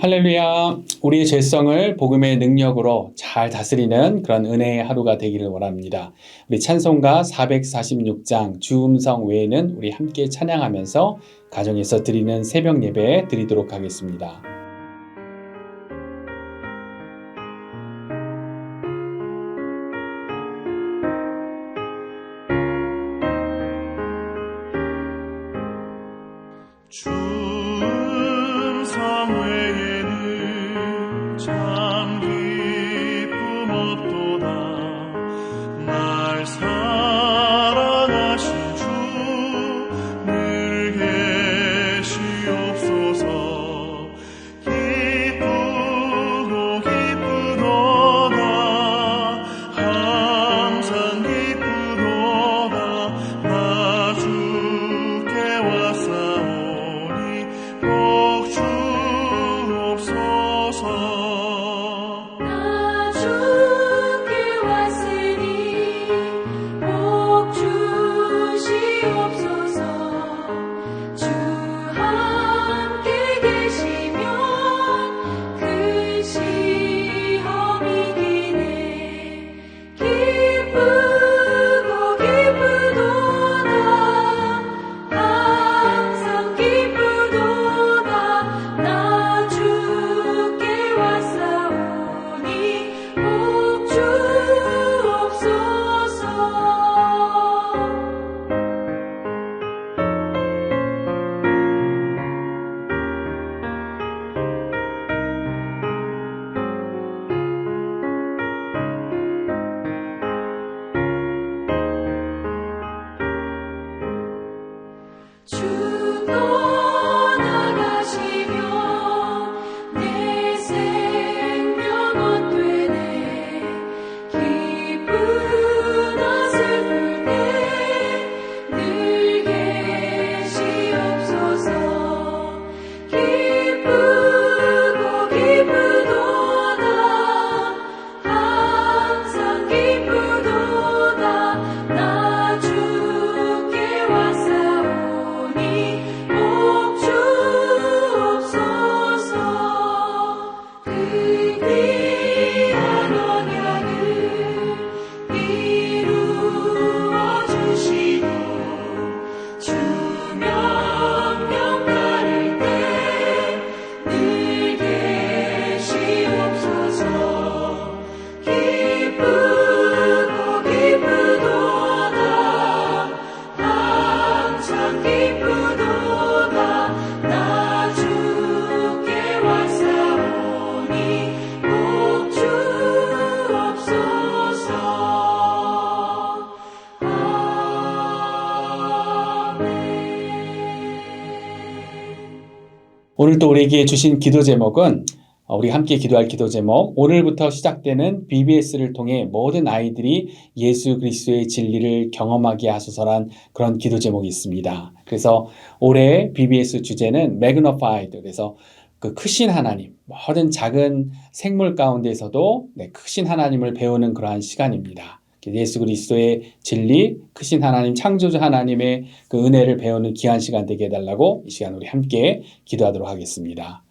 할렐루야. 우리의 죄성을 복음의 능력으로 잘 다스리는 그런 은혜의 하루가 되기를 원합니다. 우리 찬송가 446장 주음성 외에는 우리 함께 찬양하면서 가정에서 드리는 새벽 예배 드리도록 하겠습니다. 주음성 외에는 참 기쁨 없도다. 날 사랑하신 주 늘 계시옵소서. 기쁘고 기쁘도다. 항상 기쁘도다. 나 주께 왔사오니 복 주옵소서. 나 주께 왔으니 복 주시옵소서. 주 함께 계시면 큰 시험이 기네. 기쁘고 기쁘도다. 항상 기쁘도다. 나 주께 왔사오니 복 주옵소서. 주 떠나가시면 내 생명 헛되네. 기쁘나 슬플 때 늘 계시옵소서. 기쁘고 기쁘도다. 항상 기쁘도다. 나 주께 왔사오니 복 주옵소서. 그 귀한 언약을 이루어 주시고 주 명령 따를 때 늘 계시옵소서. 기쁘고 기쁘도다. 항상 기쁘도다. 나 주께 왔사오니 복 주옵소서. 아멘. 오늘 또 우리에게 주신 기도 제목은 우리 함께 기도할 기도 제목, 오늘부터 시작되는 BBS를 통해 모든 아이들이 예수 그리스도의 진리를 경험하게 하소서란 그런 기도 제목이 있습니다. 그래서 올해 BBS 주제는 Magnified, 그래서 그 크신 하나님, 모든 작은 생물 가운데서도 크신 하나님을 배우는 그러한 시간입니다. 예수 그리스도의 진리, 크신 하나님, 창조주 하나님의 그 은혜를 배우는 귀한 시간 되게 해달라고 이 시간 우리 함께 기도하도록 하겠습니다.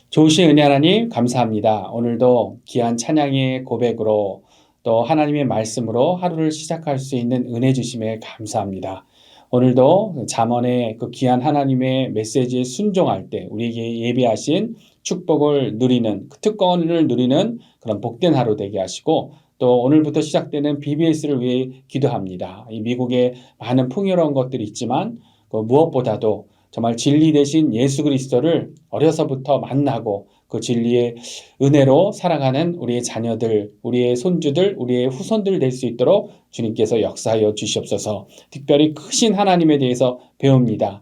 좋으신 은혜 하나님 감사합니다. 오늘도 귀한 찬양의 고백으로 또 하나님의 말씀으로 하루를 시작할 수 있는 은혜 주심에 감사합니다. 오늘도 잠언의 그 귀한 하나님의 메시지에 순종할 때 우리에게 예비하신 축복을 누리는, 그 특권을 누리는 그런 복된 하루 되게 하시고, 또 오늘부터 시작되는 BBS를 위해 기도합니다. 이 미국에 많은 풍요로운 것들이 있지만 그 무엇보다도 정말 진리 대신 예수 그리스도를 어려서부터 만나고 그 진리의 은혜로 살아가는 우리의 자녀들, 우리의 손주들, 우리의 후손들 될 수 있도록 주님께서 역사하여 주시옵소서. 특별히 크신 하나님에 대해서 배웁니다.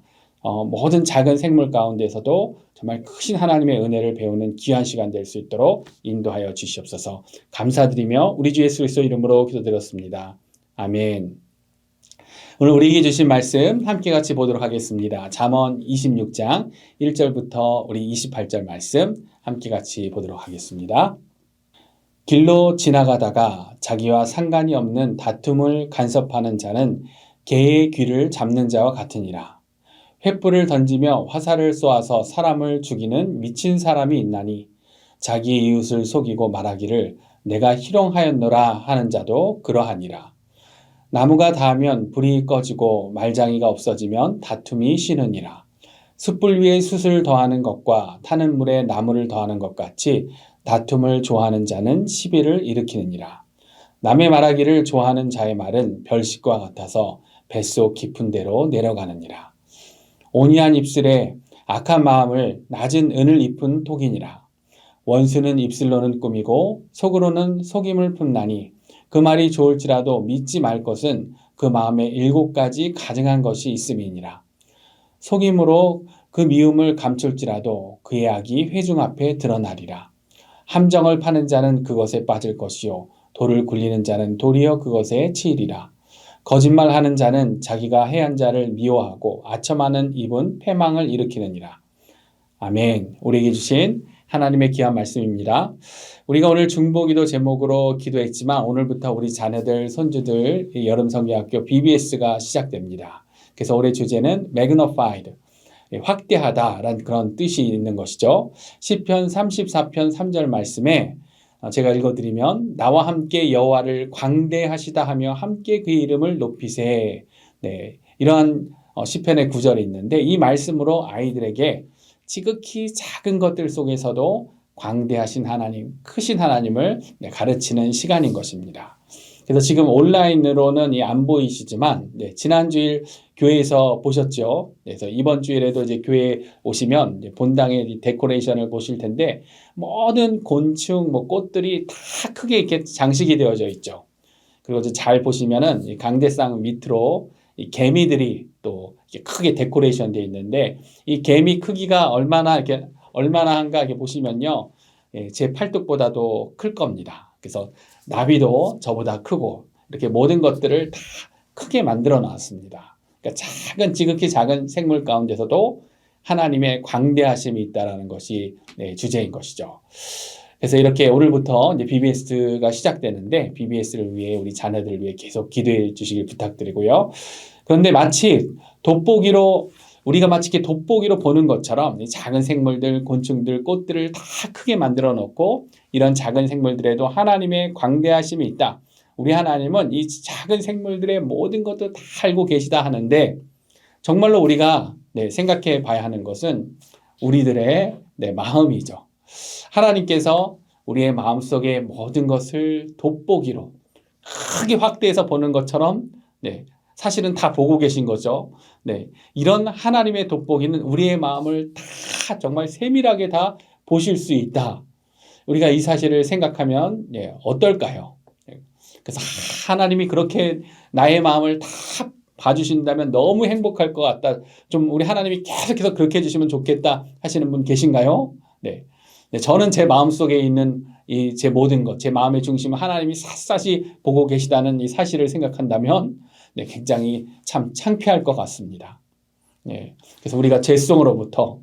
모든 작은 생물 가운데서도 정말 크신 하나님의 은혜를 배우는 귀한 시간 될 수 있도록 인도하여 주시옵소서. 감사드리며 우리 주 예수 그리스도 이름으로 기도드렸습니다. 아멘. 오늘 우리에게 주신 말씀 함께 같이 보도록 하겠습니다. 잠언 26장 1절부터 우리 28절 말씀 함께 같이 보도록 하겠습니다. 길로 지나가다가 자기와 상관이 없는 다툼을 간섭하는 자는 개의 귀를 잡는 자와 같으니라. 횃불을 던지며 화살을 쏘아서 사람을 죽이는 미친 사람이 있나니 자기 이웃을 속이고 말하기를 내가 희롱하였노라 하는 자도 그러하니라. 나무가 닿으면 불이 꺼지고 말장이가 없어지면 다툼이 쉬느니라. 숯불 위에 숯을 더하는 것과 타는 물에 나무를 더하는 것 같이 다툼을 좋아하는 자는 시비를 일으키느니라. 남의 말하기를 좋아하는 자의 말은 별식과 같아서 뱃속 깊은 데로 내려가느니라. 온유한 입술에 악한 마음을 낮은 은을 입은 독이니라. 원수는 입술로는 꾸미고 속으로는 속임을 품나니 그 말이 좋을지라도 믿지 말 것은 그 마음에 7가지 가증한 것이 있음이니라. 속임으로 그 미움을 감출지라도 그의 악이 회중 앞에 드러나리라. 함정을 파는 자는 그것에 빠질 것이요 돌을 굴리는 자는 도리어 그것에 치이리라. 거짓말하는 자는 자기가 해한 자를 미워하고 아첨하는 입은 패망을 일으키느니라. 아멘. 우리에게 주신 하나님의 귀한 말씀입니다. 우리가 오늘 중보기도 제목으로 기도했지만 오늘부터 우리 자녀들, 손주들 여름성경학교 BBS가 시작됩니다. 그래서 올해 주제는 magnified, 확대하다라는 그런 뜻이 있는 것이죠. 시편 34편 3절 말씀에 제가 읽어드리면 나와 함께 여호와를 광대하시다 하며 함께 그의 이름을 높이세. 네, 이러한 시편의 구절이 있는데 이 말씀으로 아이들에게 지극히 작은 것들 속에서도 광대하신 하나님, 크신 하나님을 가르치는 시간인 것입니다. 그래서 지금 온라인으로는 안 보이시지만 지난주일 교회에서 보셨죠. 그래서 이번 주일에도 이제 교회에 오시면 이제 본당의 데코레이션을 보실 텐데 모든 곤충, 꽃들이 다 크게 이렇게 장식이 되어져 있죠. 그리고 잘 보시면은 이 강대상 밑으로 이 개미들이 또 이렇게 크게 데코레이션 되어 있는데 이 개미 크기가 얼마나 한가 이렇게 보시면요, 제 팔뚝보다도 클 겁니다. 그래서 나비도 저보다 크고 이렇게 모든 것들을 다 크게 만들어 놨습니다. 그러니까 지극히 작은 생물 가운데서도 하나님의 광대하심이 있다라는 것이 주제인 것이죠. 그래서 이렇게 오늘부터 이제 BBS가 시작되는데 BBS를 위해 우리 자녀들을 위해 계속 기도해 주시길 부탁드리고요. 그런데 마치 우리가 마치 이렇게 돋보기로 보는 것처럼 이 작은 생물들, 곤충들, 꽃들을 다 크게 만들어 놓고 이런 작은 생물들에도 하나님의 광대하심이 있다. 우리 하나님은 이 작은 생물들의 모든 것도 다 알고 계시다 하는데 정말로 우리가 생각해 봐야 하는 것은 우리들의 마음이죠. 하나님께서 우리의 마음속의 모든 것을 돋보기로 크게 확대해서 보는 것처럼 사실은 다 보고 계신 거죠. 이런 하나님의 돋보기는 우리의 마음을 다 정말 세밀하게 다 보실 수 있다. 우리가 이 사실을 생각하면 어떨까요? 그래서 하나님이 그렇게 나의 마음을 다 봐주신다면 너무 행복할 것 같다. 좀 우리 하나님이 계속해서 그렇게 해주시면 좋겠다 하시는 분 계신가요? 저는 제 마음속에 있는 제 모든 것, 제 마음의 중심을 하나님이 샅샅이 보고 계시다는 이 사실을 생각한다면 굉장히 참 창피할 것 같습니다. 그래서 우리가 죄성으로부터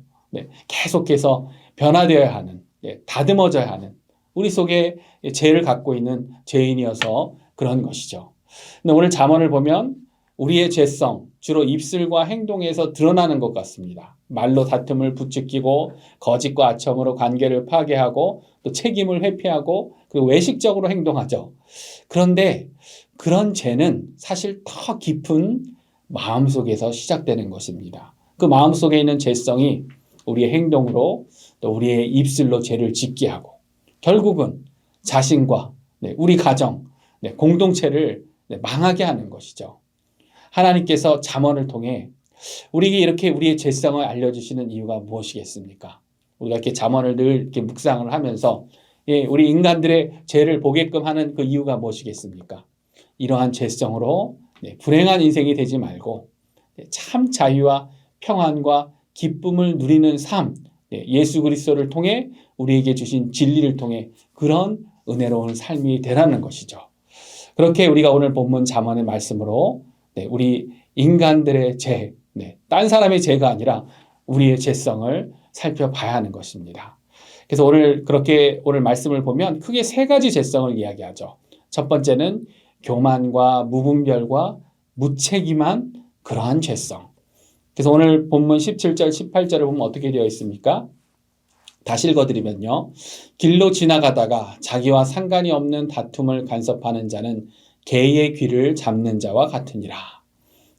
계속해서 변화되어야 하는, 다듬어져야 하는 우리 속에 죄를 갖고 있는 죄인이어서 그런 것이죠. 근데 오늘 잠언을 보면 우리의 죄성, 주로 입술과 행동에서 드러나는 것 같습니다. 말로 다툼을 부추기고 거짓과 아첨으로 관계를 파괴하고 또 책임을 회피하고 그리고 외식적으로 행동하죠. 그런데 그런 죄는 사실 더 깊은 마음속에서 시작되는 것입니다. 그 마음속에 있는 죄성이 우리의 행동으로 또 우리의 입술로 죄를 짓게 하고 결국은 자신과 우리 가정, 공동체를 망하게 하는 것이죠. 하나님께서 잠언을 통해 우리에게 이렇게 우리의 죄성을 알려주시는 이유가 무엇이겠습니까? 우리가 이렇게 잠언을 늘 이렇게 묵상을 하면서 우리 인간들의 죄를 보게끔 하는 그 이유가 무엇이겠습니까? 이러한 죄성으로 불행한 인생이 되지 말고 참 자유와 평안과 기쁨을 누리는 삶, 예수 그리스도를 통해 우리에게 주신 진리를 통해 그런 은혜로운 삶이 되라는 것이죠. 그렇게 우리가 오늘 본문 잠언의 말씀으로 우리 인간들의 죄, 딴 사람의 죄가 아니라 우리의 죄성을 살펴봐야 하는 것입니다. 그래서 오늘 말씀을 보면 크게 3가지 죄성을 이야기하죠. 첫 번째는 교만과 무분별과 무책임한 그러한 죄성. 그래서 오늘 본문 17절, 18절을 보면 어떻게 되어 있습니까? 다시 읽어드리면요. 길로 지나가다가 자기와 상관이 없는 다툼을 간섭하는 자는 개의 귀를 잡는 자와 같으니라.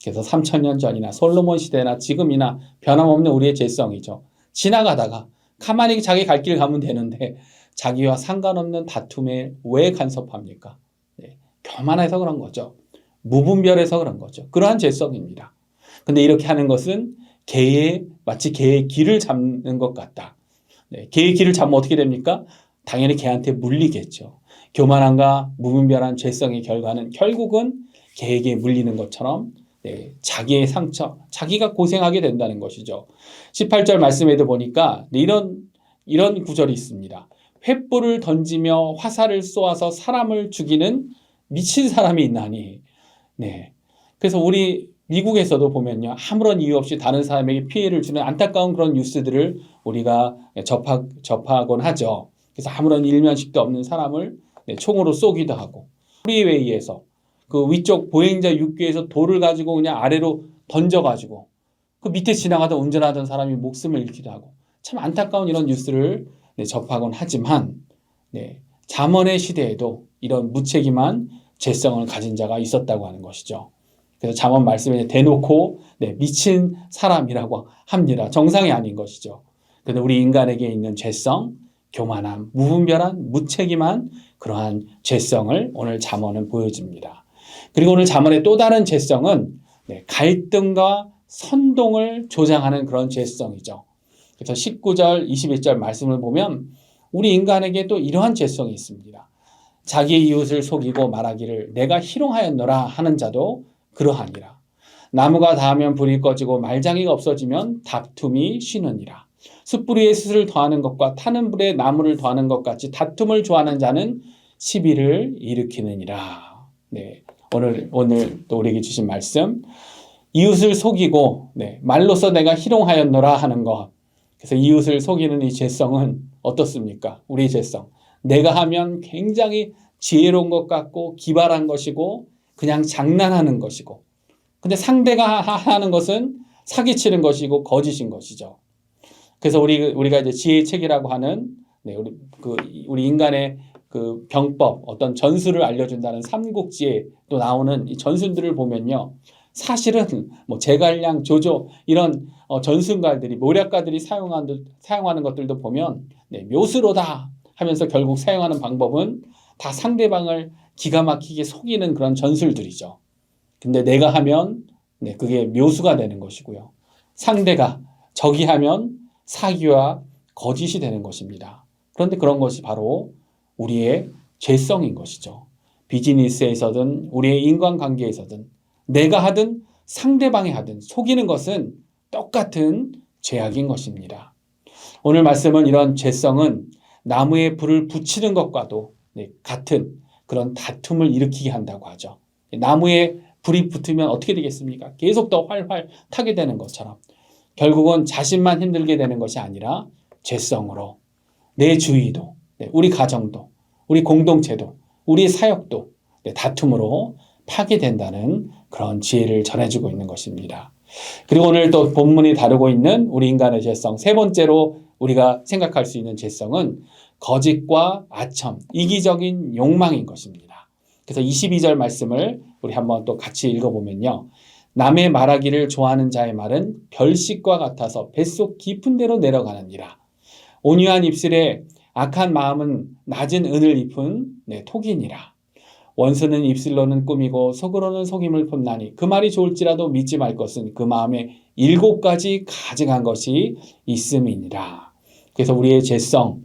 그래서 3000년 전이나 솔로몬 시대나 지금이나 변함없는 우리의 죄성이죠. 지나가다가 가만히 자기 갈 길 가면 되는데 자기와 상관없는 다툼에 왜 간섭합니까? 네, 교만해서 그런 거죠. 무분별해서 그런 거죠. 그러한 죄성입니다. 근데 이렇게 하는 것은 마치 개의 귀를 잡는 것 같다. 네, 개의 귀를 잡으면 어떻게 됩니까? 당연히 개한테 물리겠죠. 교만함과 무분별한 죄성의 결과는 결국은 개에게 물리는 것처럼 네, 자기의 상처, 자기가 고생하게 된다는 것이죠. 18절 말씀에도 보니까 이런 구절이 있습니다. 횃불을 던지며 화살을 쏘아서 사람을 죽이는 미친 사람이 있나니. 네. 그래서 우리 미국에서도 보면요. 아무런 이유 없이 다른 사람에게 피해를 주는 안타까운 그런 뉴스들을 우리가 접하곤 하죠. 그래서 아무런 일면식도 없는 사람을 총으로 쏘기도 하고, 프리웨이에서 그 위쪽 보행자 육교에서 돌을 가지고 그냥 아래로 던져가지고 그 밑에 지나가다 운전하던 사람이 목숨을 잃기도 하고, 참 안타까운 이런 뉴스를 접하곤 하지만 잠언의 시대에도 이런 무책임한 죄성을 가진 자가 있었다고 하는 것이죠. 그래서 잠언 말씀에 대놓고 미친 사람이라고 합니다. 정상이 아닌 것이죠. 그런데 우리 인간에게 있는 죄성, 교만함, 무분별한, 무책임한 그러한 죄성을 오늘 잠언은 보여줍니다. 그리고 오늘 잠언의 또 다른 죄성은 갈등과 선동을 조장하는 그런 죄성이죠. 그래서 19절, 21절 말씀을 보면 우리 인간에게 또 이러한 죄성이 있습니다. 자기 이웃을 속이고 말하기를 내가 희롱하였노라 하는 자도 그러하니라. 나무가 닿으면 불이 꺼지고 말장이가 없어지면 다툼이 쉬느니라. 숯불 위에 숯을 더하는 것과 타는 불에 나무를 더하는 것 같이 다툼을 좋아하는 자는 시비를 일으키느니라. 네, 오늘 또 우리에게 주신 말씀, 이웃을 속이고 말로써 내가 희롱하였노라 하는 것. 그래서 이웃을 속이는 이 죄성은 어떻습니까? 우리 죄성. 내가 하면 굉장히 지혜로운 것 같고 기발한 것이고 그냥 장난하는 것이고, 근데 상대가 하는 것은 사기치는 것이고 거짓인 것이죠. 그래서 우리가 이제 지혜의 책이라고 하는 우리 인간의 그 병법, 어떤 전술을 알려준다는 삼국지에 또 나오는 이 전술들을 보면요, 사실은 뭐 제갈량, 조조 이런 전술가들이, 모략가들이 사용하는 것들도 보면 묘수로다 하면서 결국 사용하는 방법은 다 상대방을 기가 막히게 속이는 그런 전술들이죠. 근데 내가 하면 그게 묘수가 되는 것이고요. 상대가, 적이 하면 사기와 거짓이 되는 것입니다. 그런데 그런 것이 바로 우리의 죄성인 것이죠. 비즈니스에서든 우리의 인간관계에서든 내가 하든 상대방이 하든 속이는 것은 똑같은 죄악인 것입니다. 오늘 말씀은 이런 죄성은 나무에 불을 붙이는 것과도 같은 그런 다툼을 일으키게 한다고 하죠. 나무에 불이 붙으면 어떻게 되겠습니까? 계속 더 활활 타게 되는 것처럼 결국은 자신만 힘들게 되는 것이 아니라 죄성으로 내 주위도, 우리 가정도, 우리 공동체도, 우리 사역도 다툼으로 파괴된다는 그런 지혜를 전해주고 있는 것입니다. 그리고 오늘 또 본문이 다루고 있는 우리 인간의 죄성, 세 번째로 우리가 생각할 수 있는 죄성은 거짓과 아첨, 이기적인 욕망인 것입니다. 그래서 22절 말씀을 우리 한번 또 같이 읽어보면요. 남의 말하기를 좋아하는 자의 말은 별식과 같아서 뱃속 깊은 데로 내려가느니라. 온유한 입술에 악한 마음은 낮은 은을 입은 톡이니라. 원수는 입술로는 꾸미고 속으로는 속임을 품나니 그 말이 좋을지라도 믿지 말 것은 그 마음에 7가지 가증한 것이 있음이니라. 그래서 우리의 죄성,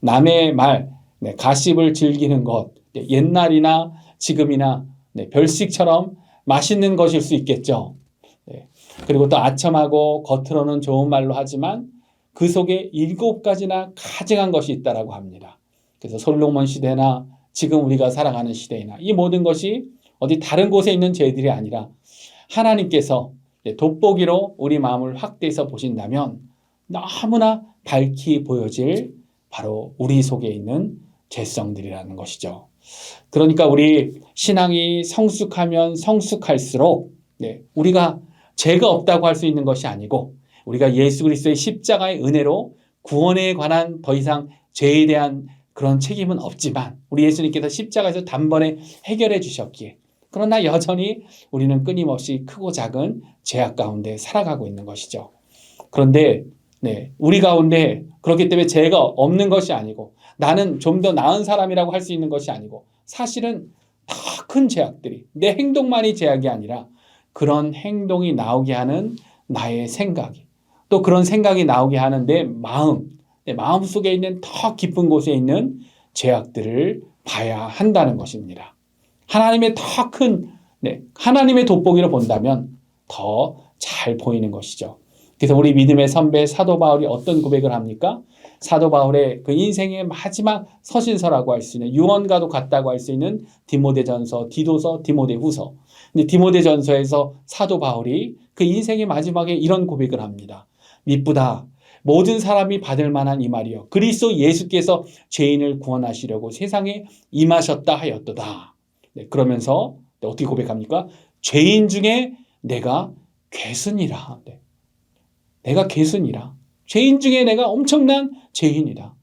남의 말, 가십을 즐기는 것, 옛날이나 지금이나 별식처럼 맛있는 것일 수 있겠죠. 그리고 또 아첨하고 겉으로는 좋은 말로 하지만 그 속에 7가지나 가증한 것이 있다라고 합니다. 그래서 솔로몬 시대나 지금 우리가 살아가는 시대이나 이 모든 것이 어디 다른 곳에 있는 죄들이 아니라 하나님께서 돋보기로 우리 마음을 확대해서 보신다면 너무나 밝히 보여질 바로 우리 속에 있는 죄성들이라는 것이죠. 그러니까 우리 신앙이 성숙하면 성숙할수록 우리가 죄가 없다고 할 수 있는 것이 아니고 우리가 예수 그리스도의 십자가의 은혜로 구원에 관한 더 이상 죄에 대한 그런 책임은 없지만 우리 예수님께서 십자가에서 단번에 해결해 주셨기에 그러나 여전히 우리는 끊임없이 크고 작은 죄악 가운데 살아가고 있는 것이죠. 그런데 우리 가운데 그렇기 때문에 죄가 없는 것이 아니고 나는 좀 더 나은 사람이라고 할 수 있는 것이 아니고 사실은 더 큰 죄악들이 내 행동만이 죄악이 아니라 그런 행동이 나오게 하는 나의 생각이 또 그런 생각이 나오게 하는 내 마음 속에 있는 더 깊은 곳에 있는 죄악들을 봐야 한다는 것입니다. 하나님의 더 큰 하나님의 돋보기로 본다면 더 잘 보이는 것이죠. 그래서 우리 믿음의 선배 사도 바울이 어떤 고백을 합니까? 사도 바울의 그 인생의 마지막 서신서라고 할 수 있는 유언과도 같다고 할 수 있는 디모데전서, 디도서, 디모데후서. 근데 디모데전서에서 사도 바울이 그 인생의 마지막에 이런 고백을 합니다. 미쁘다. 모든 사람이 받을 만한 이 말이요. 그리스도 예수께서 죄인을 구원하시려고 세상에 임하셨다 하였도다. 그러면서 어떻게 고백합니까? 죄인 중에 내가 괴순이라. 내가 괴순이라. 죄인 중에 내가 엄청난 죄인이다.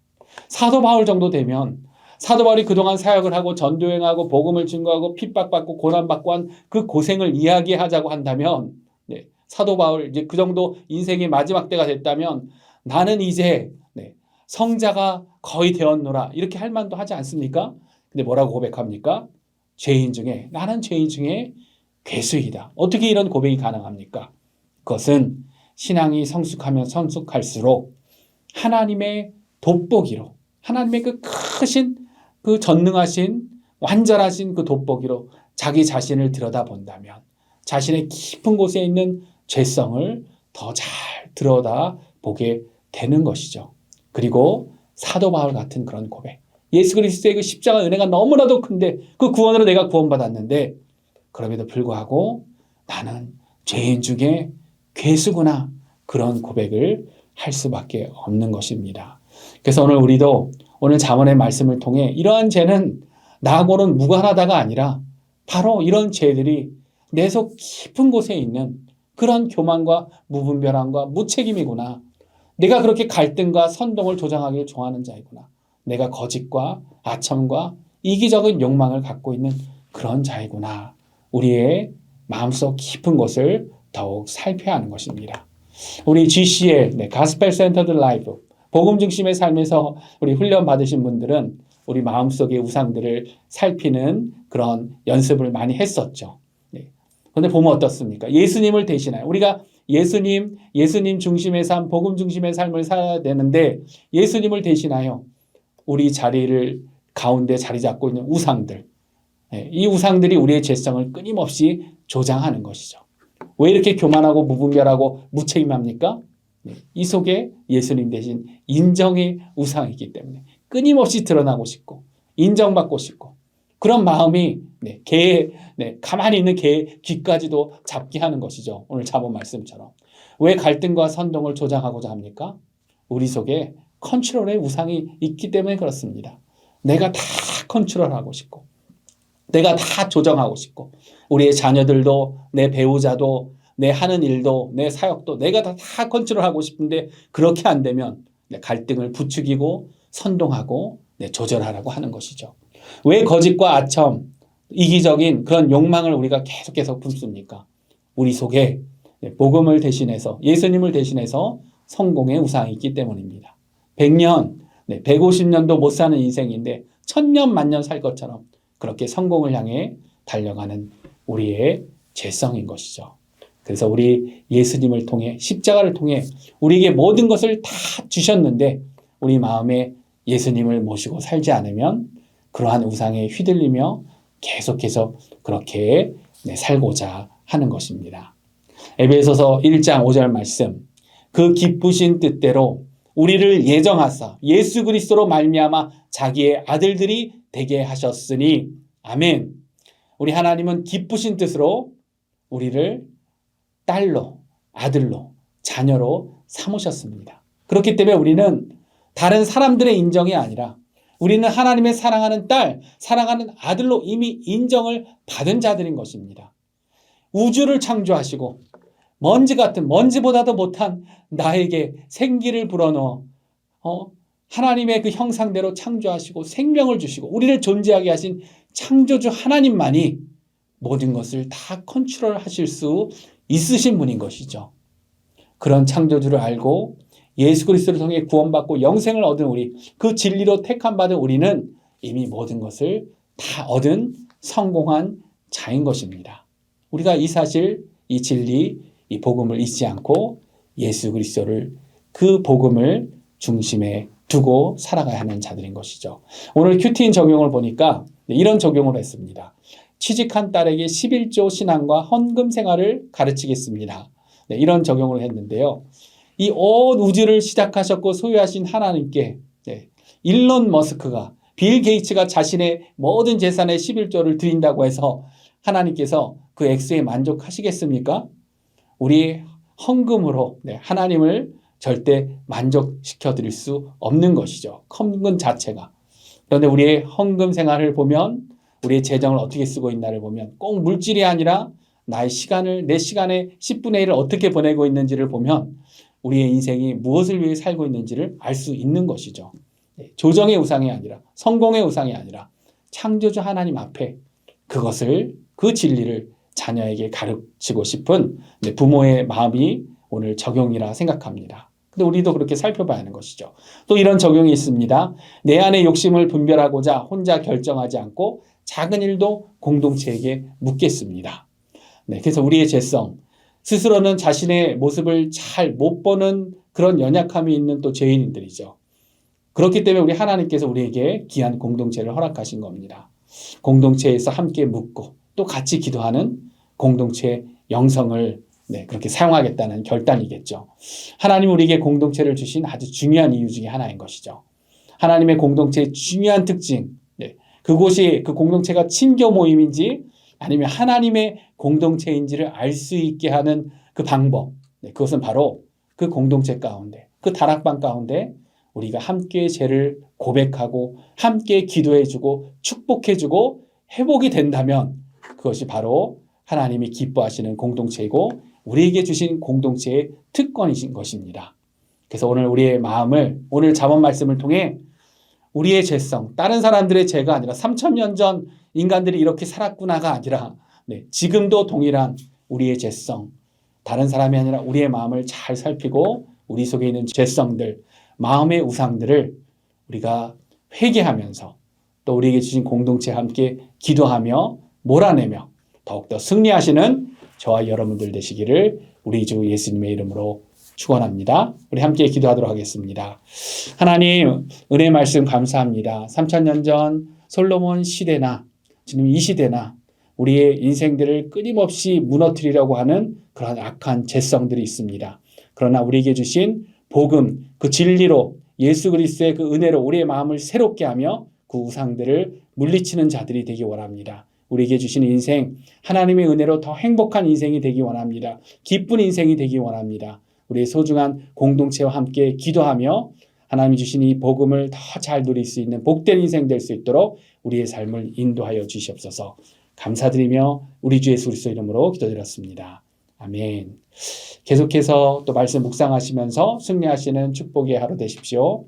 사도 바울 정도 되면 사도 바울이 그동안 사역을 하고 전도행하고 복음을 증거하고 핍박받고 고난받고 한 그 고생을 이야기하자고 한다면 사도 바울 이제 그 정도 인생의 마지막 때가 됐다면 나는 이제 성자가 거의 되었노라 이렇게 할 만도 하지 않습니까? 근데 뭐라고 고백합니까? 나는 죄인 중에 괴수이다. 어떻게 이런 고백이 가능합니까? 그것은 신앙이 성숙하면 성숙할수록 하나님의 돋보기로 하나님의 그 크신 그 전능하신 완전하신 그 돋보기로 자기 자신을 들여다본다면 자신의 깊은 곳에 있는 죄성을 더 잘 들여다보게 되는 것이죠. 그리고 사도 바울 같은 그런 고백. 예수 그리스도의 그 십자가 은혜가 너무나도 큰데 그 구원으로 내가 구원받았는데 그럼에도 불구하고 나는 죄인 중에 괴수구나 그런 고백을 할 수밖에 없는 것입니다. 그래서 오늘 우리도 오늘 잠언의 말씀을 통해 이러한 죄는 나하고는 무관하다가 아니라 바로 이런 죄들이 내 속 깊은 곳에 있는 그런 교만과 무분별함과 무책임이구나. 내가 그렇게 갈등과 선동을 조장하기를 좋아하는 자이구나. 내가 거짓과 아첨과 이기적인 욕망을 갖고 있는 그런 자이구나. 우리의 마음속 깊은 곳을 더욱 살펴야 하는 것입니다. 우리 GCL, 가스펠 센터드 라이프, 복음 중심의 삶에서 우리 훈련 받으신 분들은 우리 마음속의 우상들을 살피는 그런 연습을 많이 했었죠. 그런데 보면 어떻습니까? 예수님을 대신하여 우리가 예수님 중심의 삶, 복음 중심의 삶을 살아야 되는데 예수님을 대신하여 우리 자리를 가운데 자리 잡고 있는 우상들, 이 우상들이 우리의 죄성을 끊임없이 조장하는 것이죠. 왜 이렇게 교만하고 무분별하고 무책임합니까? 이 속에 예수님 대신 인정의 우상이기 때문에 끊임없이 드러나고 싶고 인정받고 싶고 그런 마음이 가만히 있는 개의 귀까지도 잡게 하는 것이죠. 오늘 잠언 말씀처럼. 왜 갈등과 선동을 조장하고자 합니까? 우리 속에 컨트롤의 우상이 있기 때문에 그렇습니다. 내가 다 컨트롤하고 싶고 내가 다 조정하고 싶고 우리의 자녀들도 내 배우자도 내 하는 일도 내 사역도 내가 다 컨트롤하고 싶은데 그렇게 안 되면 갈등을 부추기고 선동하고 조절하라고 하는 것이죠. 왜 거짓과 아첨, 이기적인 그런 욕망을 우리가 계속 품습니까? 우리 속에 복음을 대신해서 예수님을 대신해서 성공의 우상이 있기 때문입니다. 100년, 150년도 못 사는 인생인데 1000년 만년 살 것처럼 그렇게 성공을 향해 달려가는 우리의 죄성인 것이죠. 그래서 우리 예수님을 통해 십자가를 통해 우리에게 모든 것을 다 주셨는데 우리 마음에 예수님을 모시고 살지 않으면 그러한 우상에 휘둘리며 계속해서 그렇게 살고자 하는 것입니다. 에베소서 1장 5절 말씀. 그 기쁘신 뜻대로 우리를 예정하사 예수 그리스도로 말미암아 자기의 아들들이 되게 하셨으니 아멘. 우리 하나님은 기쁘신 뜻으로 우리를 딸로, 아들로, 자녀로 삼으셨습니다. 그렇기 때문에 우리는 다른 사람들의 인정이 아니라 우리는 하나님의 사랑하는 딸, 사랑하는 아들로 이미 인정을 받은 자들인 것입니다. 우주를 창조하시고 먼지 같은, 먼지보다도 못한 나에게 생기를 불어넣어 하나님의 그 형상대로 창조하시고 생명을 주시고 우리를 존재하게 하신 창조주 하나님만이 모든 것을 다 컨트롤하실 수 있으신 분인 것이죠. 그런 창조주를 알고 예수 그리스도를 통해 구원받고 영생을 얻은 우리, 그 진리로 택함받은 우리는 이미 모든 것을 다 얻은 성공한 자인 것입니다. 우리가 이 사실, 이 진리, 이 복음을 잊지 않고 예수 그리스도를, 그 복음을 중심에 두고 살아가야 하는 자들인 것이죠. 오늘 큐티인 적용을 보니까 이런 적용을 했습니다. 취직한 딸에게 11조 신앙과 헌금 생활을 가르치겠습니다. 이런 적용을 했는데요. 이 온 우주를 시작하셨고 소유하신 하나님께 일론 머스크가, 빌 게이츠가 자신의 모든 재산의 11조를 드린다고 해서 하나님께서 그 액수에 만족하시겠습니까? 우리의 헌금으로 하나님을 절대 만족시켜 드릴 수 없는 것이죠. 헌금 자체가. 그런데 우리의 헌금 생활을 보면, 우리의 재정을 어떻게 쓰고 있나를 보면, 꼭 물질이 아니라 나의 시간을, 내 시간의 10분의 1을 어떻게 보내고 있는지를 보면 우리의 인생이 무엇을 위해 살고 있는지를 알 수 있는 것이죠. 조정의 우상이 아니라, 성공의 우상이 아니라 창조주 하나님 앞에 그것을, 그 진리를 자녀에게 가르치고 싶은 부모의 마음이 오늘 적용이라 생각합니다. 근데 우리도 그렇게 살펴봐야 하는 것이죠. 또 이런 적용이 있습니다. 내 안의 욕심을 분별하고자 혼자 결정하지 않고 작은 일도 공동체에게 묻겠습니다. 그래서 우리의 죄성, 스스로는 자신의 모습을 잘 못 보는 그런 연약함이 있는 또 죄인들이죠. 그렇기 때문에 우리 하나님께서 우리에게 귀한 공동체를 허락하신 겁니다. 공동체에서 함께 묻고 또 같이 기도하는 공동체 영성을 그렇게 사용하겠다는 결단이겠죠. 하나님 우리에게 공동체를 주신 아주 중요한 이유 중에 하나인 것이죠. 하나님의 공동체의 중요한 특징, 그곳이, 그 공동체가 친교 모임인지 아니면 하나님의 공동체인지를 알 수 있게 하는 그 방법, 그것은 바로 그 공동체 가운데, 그 다락방 가운데 우리가 함께 죄를 고백하고 함께 기도해주고 축복해주고 회복이 된다면 그것이 바로 하나님이 기뻐하시는 공동체이고 우리에게 주신 공동체의 특권이신 것입니다. 그래서 오늘 우리의 마음을, 오늘 잠언 말씀을 통해 우리의 죄성, 다른 사람들의 죄가 아니라 3000년 전 인간들이 이렇게 살았구나가 아니라 지금도 동일한 우리의 죄성, 다른 사람이 아니라 우리의 마음을 잘 살피고 우리 속에 있는 죄성들, 마음의 우상들을 우리가 회개하면서 또 우리에게 주신 공동체와 함께 기도하며 몰아내며 더욱더 승리하시는 저와 여러분들 되시기를 우리 주 예수님의 이름으로 축원합니다. 우리 함께 기도하도록 하겠습니다. 하나님, 은혜 말씀 감사합니다. 3000년 전 솔로몬 시대나 지금 이 시대나 우리의 인생들을 끊임없이 무너뜨리려고 하는 그런 악한 죄성들이 있습니다. 그러나 우리에게 주신 복음, 그 진리로 예수 그리스도의 그 은혜로 우리의 마음을 새롭게 하며 그 우상들을 물리치는 자들이 되기 원합니다. 우리에게 주신 인생, 하나님의 은혜로 더 행복한 인생이 되기 원합니다. 기쁜 인생이 되기 원합니다. 우리의 소중한 공동체와 함께 기도하며 하나님이 주신 이 복음을 더 잘 누릴 수 있는 복된 인생 될 수 있도록 우리의 삶을 인도하여 주시옵소서. 감사드리며 우리 주 예수 그리스도 이름으로 기도드렸습니다. 아멘. 계속해서 또 말씀 묵상하시면서 승리하시는 축복의 하루 되십시오.